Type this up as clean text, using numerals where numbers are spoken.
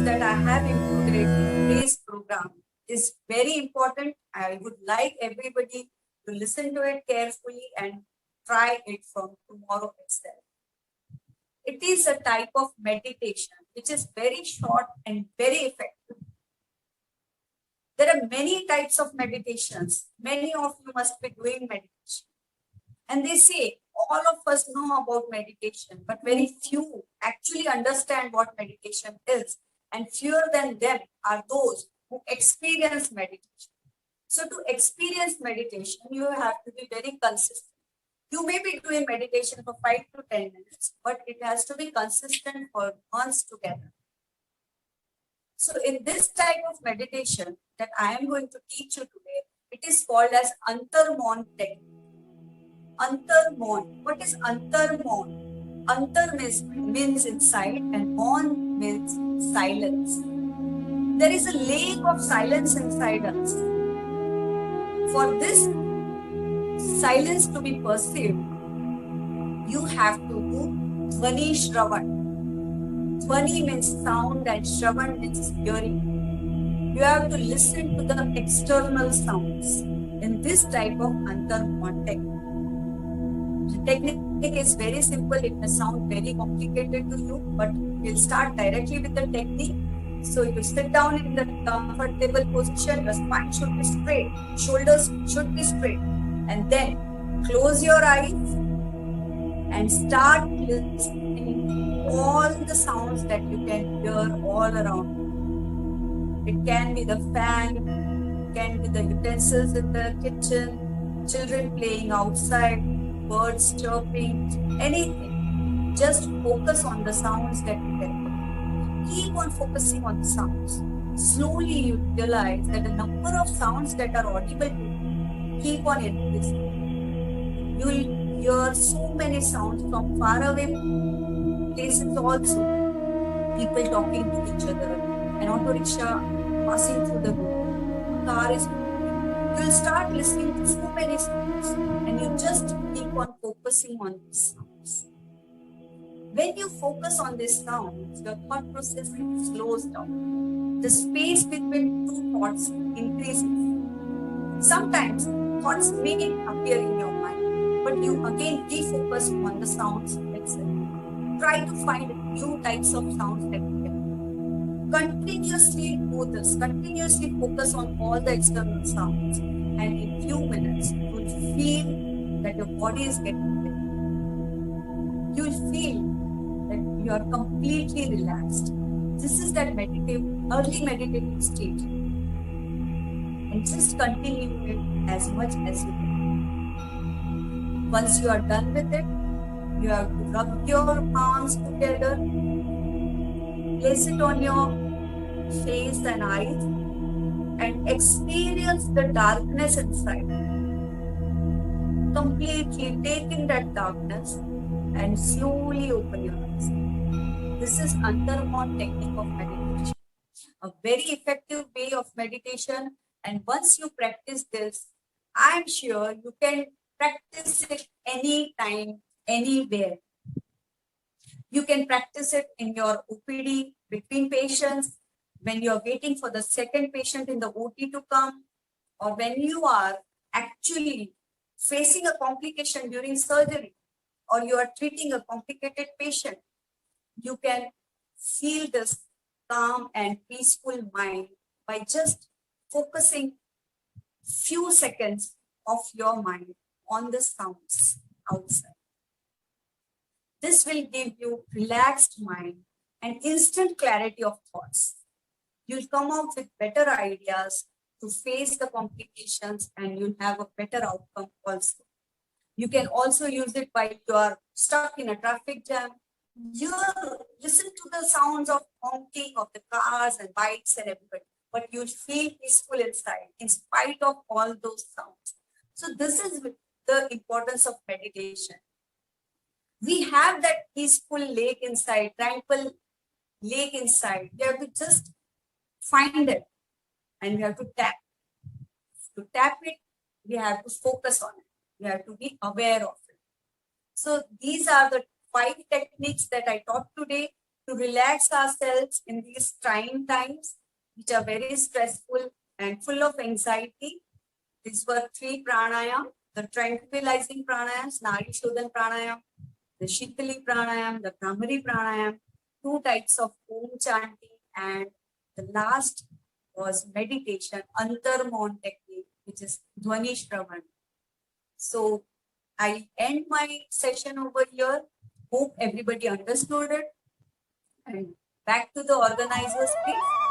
that I have included in today's program is very important. I would like everybody to listen to it carefully and try it from tomorrow itself. It is a type of meditation which is very short and very effective. There are many types of meditations. Many of you must be doing meditation. And they say all of us know about meditation, but very few actually understand what meditation is. And fewer than them are those who experience meditation. So to experience meditation, you have to be very consistent. You may be doing meditation for 5 to 10 minutes, but it has to be consistent for months together. So in this type of meditation that I am going to teach you today, it is called as Antar-Maun technique. Antar-Maun. What is Antar-Maun? Antar means inside and Maun means silence. There is a lake of silence inside us. For this silence to be perceived, you have to do Dhvani Shravan. Dhvani means sound and Shravan means hearing. You have to listen to the external sounds in this type of Antar-Maun technique. The technique is very simple. It may sound very complicated to you, but we'll start directly with the technique. So you sit down in the comfortable position, your spine should be straight, shoulders should be straight, and then close your eyes and start listening to all the sounds that you can hear all around. It can be the fan, it can be the utensils in the kitchen, children playing outside, birds chirping, anything. Just focus on the sounds that you can hear. Keep on focusing on the sounds. Slowly you realize that the number of sounds that are audible to you keep on increasing. You will hear so many sounds from far away places also. People talking to each other, an auto rickshaw passing through the road, a car is moving. You will start listening to so many sounds and you just keep on focusing on these sounds. When you focus on these sounds, your thought process slows down. The space between two thoughts increases. Sometimes thoughts may appear in your mind, but you again refocus on the sounds itself. Try to find new types of sounds that you can. Continuously do this. Continuously focus on all the external sounds. And in few minutes, you will feel that your body is getting better. You will feel that you are completely relaxed. This is that early meditative stage. And just continue it as much as you can. Once you are done with it, you have to rub your palms together, place it on your face and eyes, and experience the darkness inside. Completely take in that darkness and slowly open your eyes. This is Antar-Maun technique of meditation. A very effective way of meditation, and once you practice this, I am sure you can practice it anytime, anywhere. You can practice it in your OPD, between patients, when you are waiting for the second patient in the OT to come, or when you are actually facing a complication during surgery, or you are treating a complicated patient. You can feel this calm and peaceful mind by just focusing few seconds of your mind on the sounds outside. This will give you relaxed mind and instant clarity of thoughts. You'll come out with better ideas to face the complications and you'll have a better outcome also. You can also use it while you are stuck in a traffic jam. You listen to the sounds of honking of the cars and bikes and everybody, but you feel peaceful inside in spite of all those sounds. So this is the importance of meditation. We have that peaceful lake inside, tranquil lake inside. We have to just find it and we have to tap. To tap it, we have to focus on it. We have to be aware of it. So these are the 5 techniques that I taught today. to relax ourselves in these trying times, which are very stressful and full of anxiety. These were 3 pranayam, the tranquilizing pranayams, Nadi Shodhan pranayam, the Shitali pranayam, the Brahmari pranayam, 2 types of Om chanting, and the last was meditation, Antarmon technique, which is Dhvani Shravan. So I end my session over here. Hope everybody understood it. And back to the organizers, please.